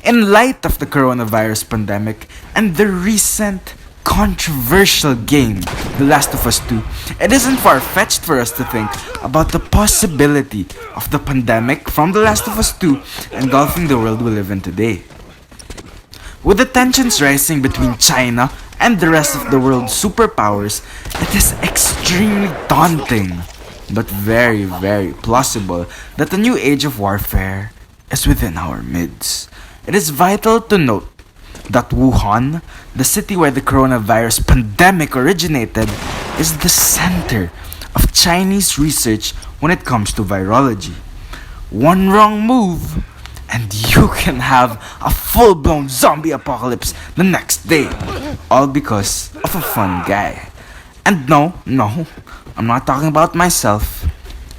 In light of the coronavirus pandemic and the recent controversial game, The Last of Us 2, it isn't far-fetched for us to think about the possibility of the pandemic from The Last of Us 2 engulfing the world we live in today. With the tensions rising between China and the rest of the world's superpowers, it is extremely daunting, but very, very plausible that a new age of warfare is within our midst. It is vital to note that Wuhan, the city where the coronavirus pandemic originated, is the center of Chinese research when it comes to virology. One wrong move, and you can have a full-blown zombie apocalypse the next day, all because of a fun guy. And no, I'm not talking about myself.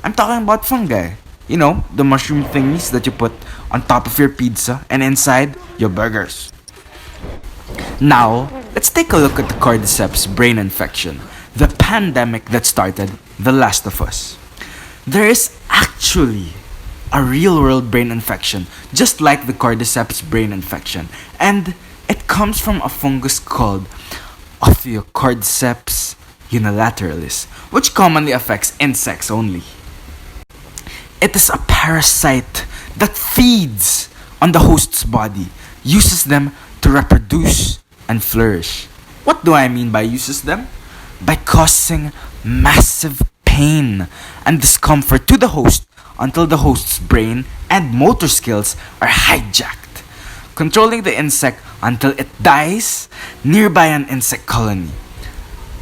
I'm talking about fungi. You know, the mushroom thingies that you put on top of your pizza and inside your burgers. Now, let's take a look at the Cordyceps brain infection, the pandemic that started The Last of Us. There is actually a real-world brain infection, just like the Cordyceps brain infection, and it comes from a fungus called Cordyceps unilateralis, which commonly affects insects only. It is a parasite that feeds on the host's body, uses them to reproduce and flourish. What do I mean by uses them? By causing massive pain and discomfort to the host until the host's brain and motor skills are hijacked, controlling the insect until it dies nearby an insect colony.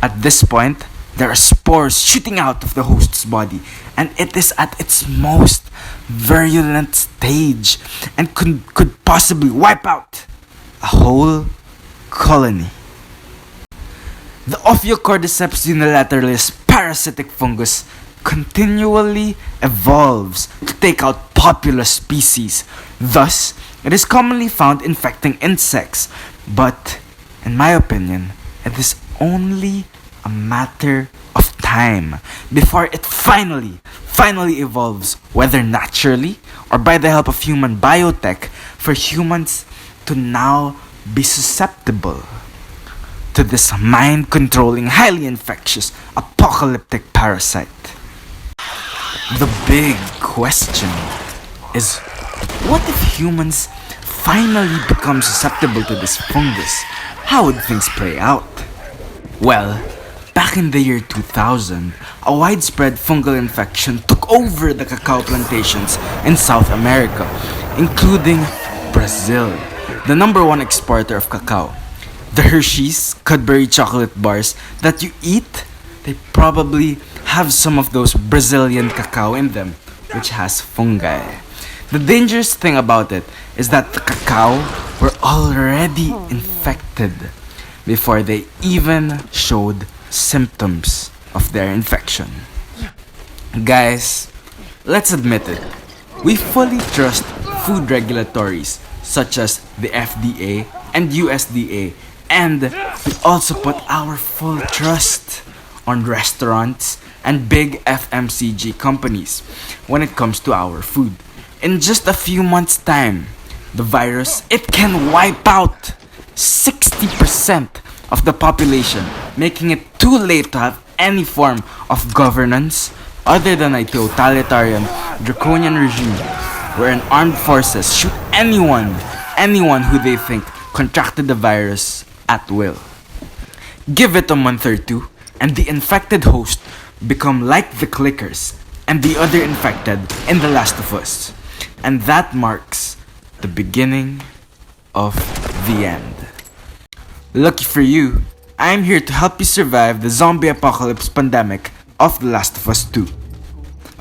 At this point, there are spores shooting out of the host's body, and it is at its most virulent stage and could possibly wipe out a whole colony. The Cordyceps unilateralis parasitic fungus continually evolves to take out populous species. Thus, it is commonly found infecting insects, but in my opinion, it is only a matter of time before it finally evolves, whether naturally or by the help of human biotech, for humans to now be susceptible to this mind-controlling, highly infectious, apocalyptic parasite. The big question is, what if humans finally become susceptible to this fungus? How would things play out? Well, back in the year 2000, a widespread fungal infection took over the cacao plantations in South America, including Brazil, the number one exporter of cacao. The Hershey's Cadbury chocolate bars that you eat, they probably have some of those Brazilian cacao in them, which has fungi. The dangerous thing about it is that the cacao were already infected before they even showed symptoms of their infection. Guys, let's admit it. We fully trust food regulatories such as the FDA and USDA, and we also put our full trust on restaurants and big FMCG companies when it comes to our food. In just a few months' time, the virus, it can wipe out 60% of the population, making it too late to have any form of governance other than a totalitarian, draconian regime wherein armed forces shoot anyone who they think contracted the virus at will. Give it a month or two, and the infected host become like the clickers and the other infected in The Last of Us. And that marks the beginning of the end. Lucky for you, I'm here to help you survive the zombie apocalypse pandemic of The Last of Us 2.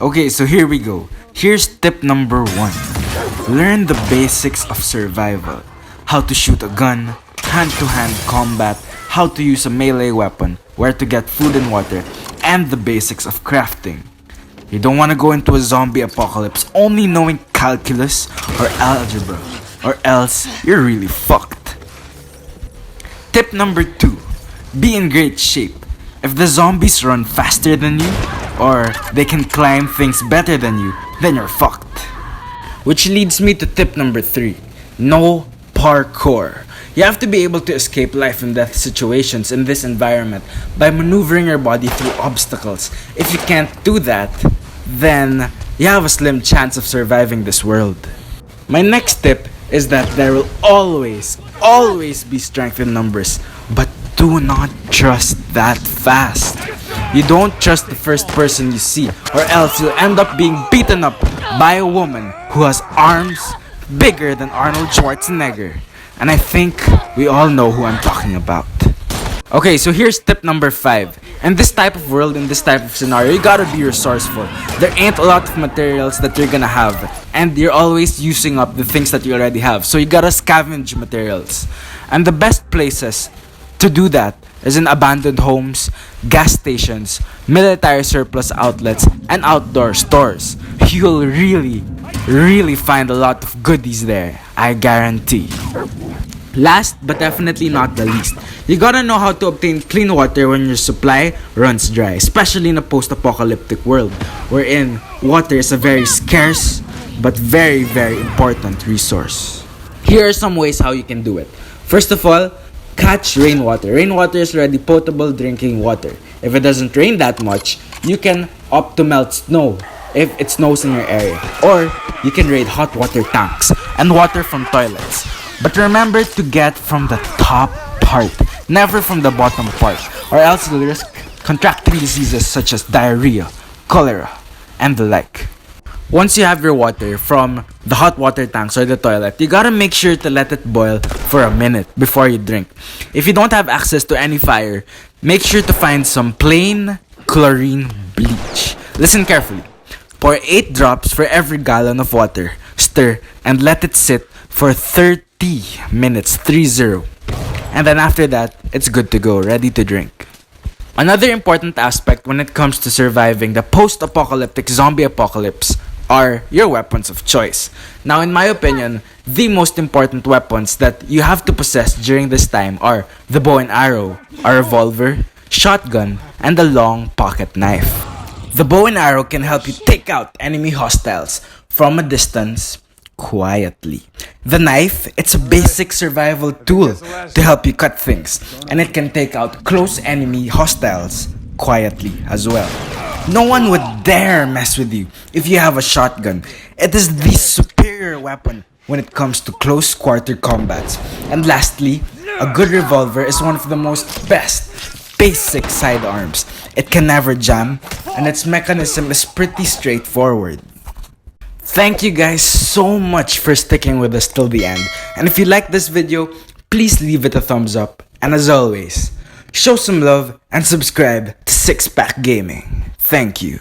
Okay, so here we go. Here's tip number 1. Learn the basics of survival. How to shoot a gun, hand-to-hand combat, how to use a melee weapon, where to get food and water, and the basics of crafting. You don't want to go into a zombie apocalypse only knowing calculus or algebra, or else you're really fucked. Tip number 2. Be in great shape. If the zombies run faster than you, or they can climb things better than you, then you're fucked. Which leads me to tip number 3. Know parkour. You have to be able to escape life and death situations in this environment by maneuvering your body through obstacles. If you can't do that, then you have a slim chance of surviving this world. My next tip is that there will always be strength in numbers, but do not trust that fast. You don't trust the first person you see, or else you'll end up being beaten up by a woman who has arms bigger than Arnold Schwarzenegger. And I think we all know who I'm talking about. Okay, so here's tip number 5. In this type of world, in this type of scenario, you gotta be resourceful. There ain't a lot of materials that you're gonna have, and you're always using up the things that you already have. So you gotta scavenge materials. And the best places to do that is in abandoned homes, gas stations, military surplus outlets, and outdoor stores. You'll really find a lot of goodies there, I guarantee. Last but definitely not the least, you gotta know how to obtain clean water when your supply runs dry, especially in a post-apocalyptic world wherein water is a very scarce but very important resource. Here are some ways how you can do it. First of all, catch rainwater. Rainwater is already potable drinking water. If it doesn't rain that much, you can opt to melt snow if it snows in your area. Or you can raid hot water tanks and water from toilets. But remember to get from the top part, never from the bottom part, or else you'll risk contracting diseases such as diarrhea, cholera, and the like. Once you have your water from the hot water tanks or the toilet, you gotta make sure to let it boil for a minute before you drink. If you don't have access to any fire, make sure to find some plain chlorine bleach. Listen carefully. Pour 8 drops for every gallon of water. Stir and let it sit for 30 minutes, 30. And then after that, it's good to go, ready to drink. Another important aspect when it comes to surviving the post-apocalyptic zombie apocalypse are your weapons of choice. Now, in my opinion, the most important weapons that you have to possess during this time are the bow and arrow, a revolver, shotgun, and a long pocket knife. The bow and arrow can help you take out enemy hostiles from a distance quietly. The knife, it's a basic survival tool to help you cut things, and it can take out close enemy hostiles quietly as well. No one would dare mess with you if you have a shotgun. It is the superior weapon when it comes to close quarter combats. And lastly, a good revolver is one of the most best basic sidearms. It can never jam, and its mechanism is pretty straightforward. Thank you guys so much for sticking with us till the end. And if you like this video, please leave it a thumbs up. And as always, show some love and subscribe to Six Pack Gaming. Thank you.